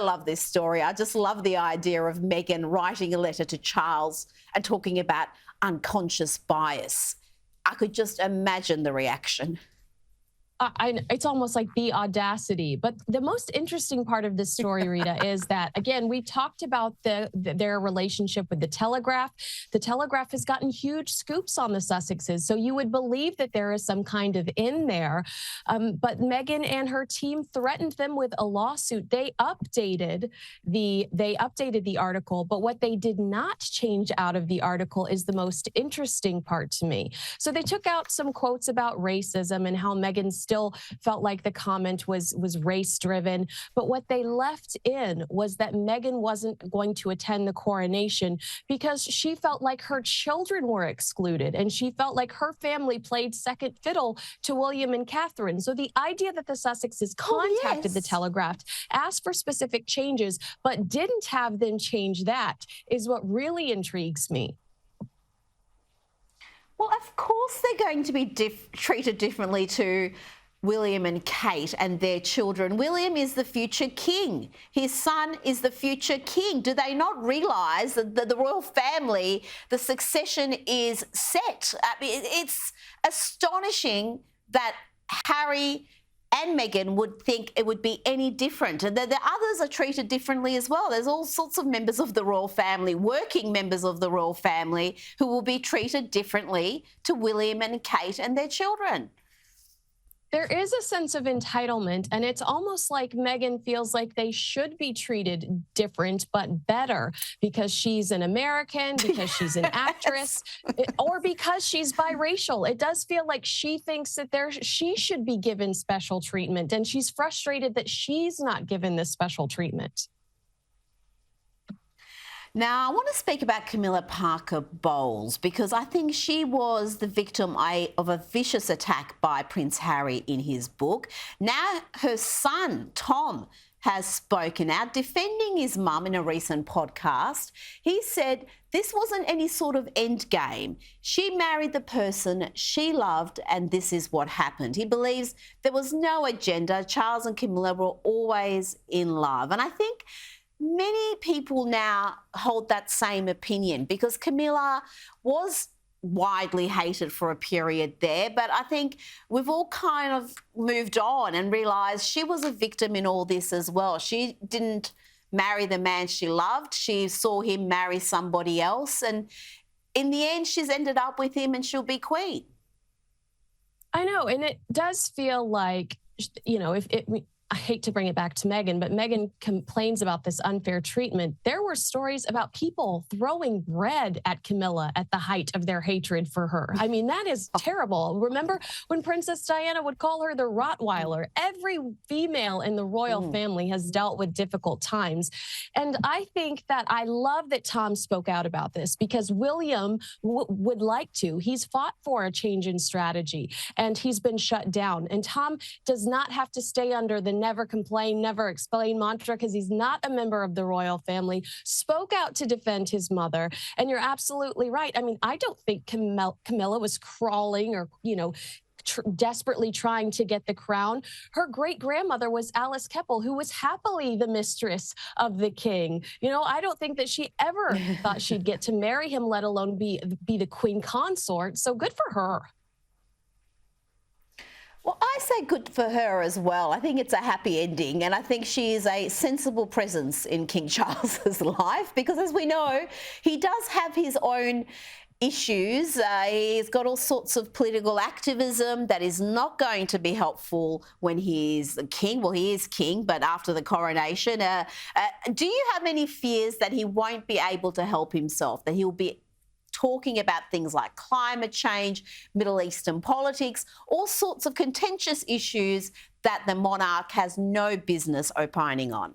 love this story. I just love the idea of Meghan writing a letter to Charles and talking about unconscious bias. I could just imagine the reaction. It's almost like the audacity. But the most interesting part of this story, Rita, is that, again, we talked about their relationship with the Telegraph. The Telegraph has gotten huge scoops on the Sussexes, so you would believe that there is some kind of in there. But Meghan and her team threatened them with a lawsuit. They updated the article, but what they did not change out of the article is the most interesting part to me. So they took out some quotes about racism and how Meghan still felt like the comment was race-driven. But what they left in was that Meghan wasn't going to attend the coronation because she felt like her children were excluded, and she felt like her family played second fiddle to William and Catherine. So the idea that the Sussexes contacted the Telegraph, asked for specific changes, but didn't have them change that is what really intrigues me. Well, of course they're going to be treated differently to William and Kate and their children. William is the future king. His son is the future king. Do they not realise that the royal family, the succession is set? I mean, it's astonishing that Harry and Meghan would think it would be any different. And the others are treated differently as well. There's all sorts of members of the royal family, working members of the royal family, who will be treated differently to William and Kate and their children. There is a sense of entitlement, and it's almost like Meghan feels like they should be treated different but better because she's an American, because she's an actress, or because she's biracial. It does feel like she thinks that she should be given special treatment, and she's frustrated that she's not given this special treatment. Now, I want to speak about Camilla Parker Bowles because I think she was the victim of a vicious attack by Prince Harry in his book. Now, her son, Tom, has spoken out, defending his mum in a recent podcast. He said this wasn't any sort of end game. She married the person she loved, and this is what happened. He believes there was no agenda. Charles and Camilla were always in love. And I think many people now hold that same opinion because Camilla was widely hated for a period there, but I think we've all kind of moved on and realised she was a victim in all this as well. She didn't marry the man she loved. She saw him marry somebody else, and in the end she's ended up with him and she'll be queen. I know, and it does feel like, you know, I hate to bring it back to Meghan, but Meghan complains about this unfair treatment. There were stories about people throwing bread at Camilla at the height of their hatred for her. I mean, that is terrible. Remember when Princess Diana would call her the Rottweiler? Every female in the royal family has dealt with difficult times. And I think that I love that Tom spoke out about this because William would like to. He's fought for a change in strategy and he's been shut down. And Tom does not have to stay under the never complain, never explain mantra because he's not a member of the royal family, spoke out to defend his mother. And you're absolutely right. I mean, I don't think Camilla was crawling or, you know, desperately trying to get the crown. Her great-grandmother was Alice Keppel, who was happily the mistress of the king. You know, I don't think that she ever thought she'd get to marry him, let alone be the queen consort. So good for her. Well, I say good for her as well. I think it's a happy ending, and I think she is a sensible presence in King Charles's life because, as we know, he does have his own issues. He's got all sorts of political activism that is not going to be helpful when he's king. Well, he is king, but after the coronation. Do you have any fears that he won't be able to help himself, that he'll be talking about things like climate change, Middle Eastern politics, all sorts of contentious issues that the monarch has no business opining on?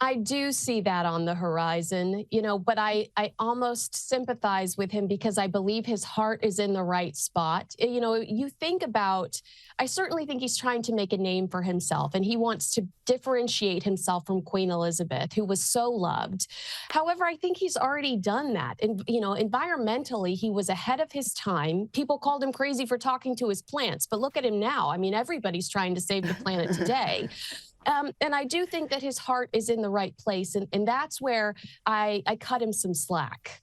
I do see that on the horizon, you know, but I almost sympathize with him because I believe his heart is in the right spot. You know, you think about, I certainly think he's trying to make a name for himself and he wants to differentiate himself from Queen Elizabeth, who was so loved. However, I think he's already done that. And, you know, environmentally, he was ahead of his time. People called him crazy for talking to his plants, but look at him now. I mean, everybody's trying to save the planet today. And I do think that his heart is in the right place. And that's where I cut him some slack.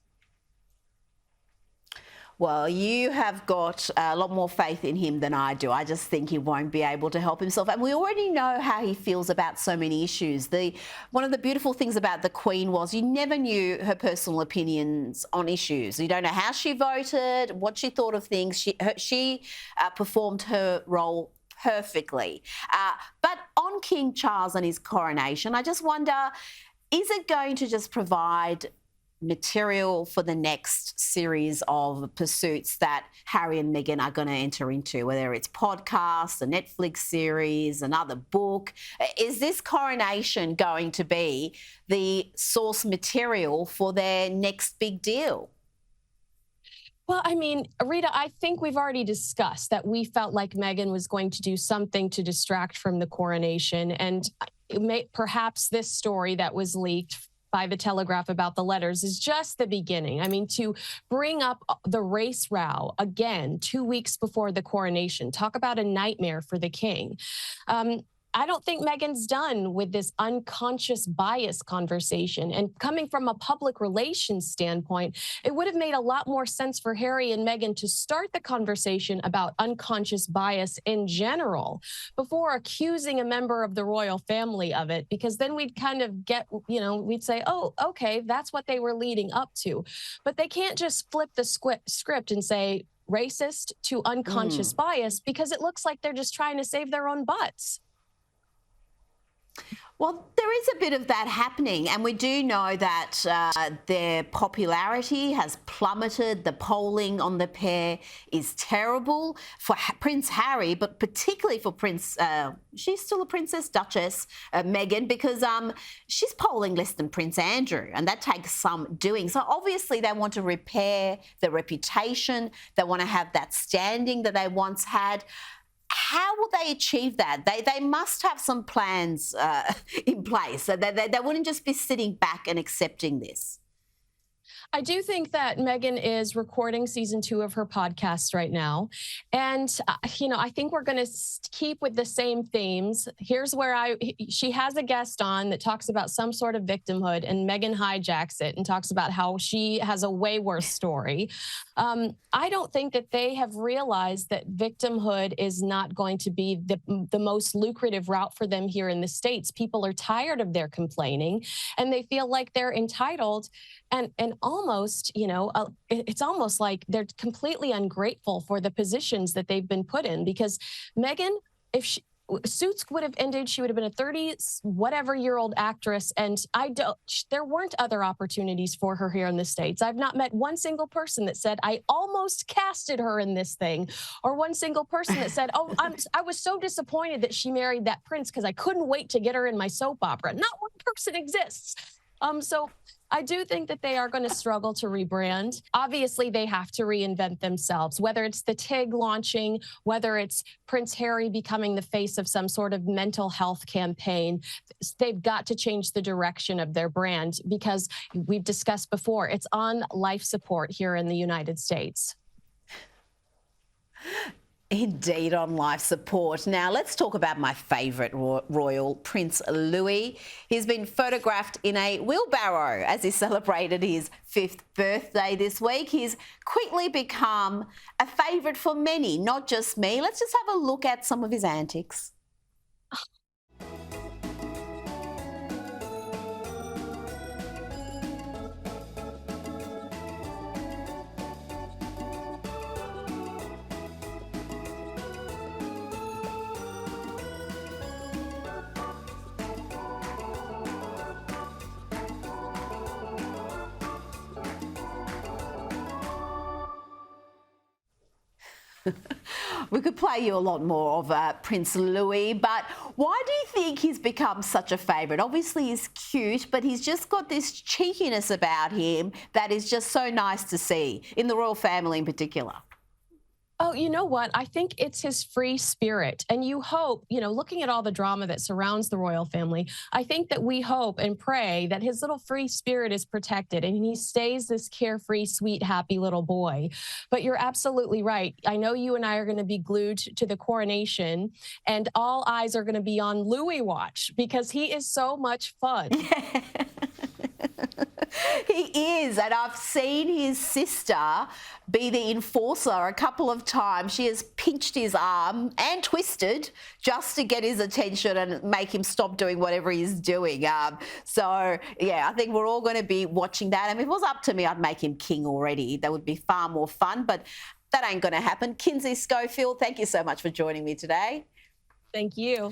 Well, you have got a lot more faith in him than I do. I just think he won't be able to help himself. And we already know how he feels about so many issues. One of the beautiful things about the Queen was you never knew her personal opinions on issues. You don't know how she voted, what she thought of things. She performed her role perfectly. But on King Charles and his coronation, I just wonder, is it going to just provide material for the next series of pursuits that Harry and Meghan are going to enter into, whether it's podcasts, a Netflix series, another book? Is this coronation going to be the source material for their next big deal? Well, I mean, Rita, I think we've already discussed that we felt like Meghan was going to do something to distract from the coronation. And perhaps this story that was leaked by the Telegraph about the letters is just the beginning. I mean, to bring up the race row again 2 weeks before the coronation, talk about a nightmare for the king. I don't think Meghan's done with this unconscious bias conversation. And coming from a public relations standpoint, it would have made a lot more sense for Harry and Meghan to start the conversation about unconscious bias in general before accusing a member of the royal family of it, because then we'd kind of get, we'd say, oh, okay, that's what they were leading up to. But they can't just flip the script and say racist to unconscious bias, because it looks like they're just trying to save their own butts. Well, there is a bit of that happening, and we do know that their popularity has plummeted. The polling on the pair is terrible for Prince Harry, but particularly for she's still a princess, Duchess Meghan, because she's polling less than Prince Andrew, and that takes some doing. So obviously they want to repair their reputation. They want to have that standing that they once had. How will they achieve that? They must have some plans in place. So they wouldn't just be sitting back and accepting this. I do think that Meghan is recording season 2 of her podcast right now. And, I think we're going to keep with the same themes. Here's where she has a guest on that talks about some sort of victimhood, and Meghan hijacks it and talks about how she has a way worse story. I don't think that they have realized that victimhood is not going to be the most lucrative route for them here in the States. People are tired of their complaining, and they feel like they're entitled and almost, it's almost like they're completely ungrateful for the positions that they've been put in, because Meghan, if Suits would have ended, she would have been a 30-whatever-year-old actress, and there weren't other opportunities for her here in the States. I've not met one single person that said, I almost casted her in this thing, or one single person that said, oh, I was so disappointed that she married that prince because I couldn't wait to get her in my soap opera. Not one person exists. So I do think that they are going to struggle to rebrand. Obviously, they have to reinvent themselves, whether it's the TIG launching, whether it's Prince Harry becoming the face of some sort of mental health campaign. They've got to change the direction of their brand, because we've discussed before, it's on life support here in the United States. Indeed, on life support. Now, let's talk about my favourite royal, Prince Louis. He's been photographed in a wheelbarrow as he celebrated his 5th birthday this week. He's quickly become a favourite for many, not just me. Let's just have a look at some of his antics. We could play you a lot more of Prince Louis, but why do you think he's become such a favourite? Obviously he's cute, but he's just got this cheekiness about him that is just so nice to see, in the royal family in particular. Oh, you know what? I think it's his free spirit. And you hope, looking at all the drama that surrounds the royal family, I think that we hope and pray that his little free spirit is protected and he stays this carefree, sweet, happy little boy. But you're absolutely right. I know you and I are going to be glued to the coronation, and all eyes are going to be on Louis Watch because he is so much fun. He is, and I've seen his sister be the enforcer a couple of times. She has pinched his arm and twisted just to get his attention and make him stop doing whatever he's doing. So, yeah, I think we're all going to be watching that. And if it was up to me, I'd make him king already. That would be far more fun, but that ain't going to happen. Kinsey Schofield, thank you so much for joining me today. Thank you.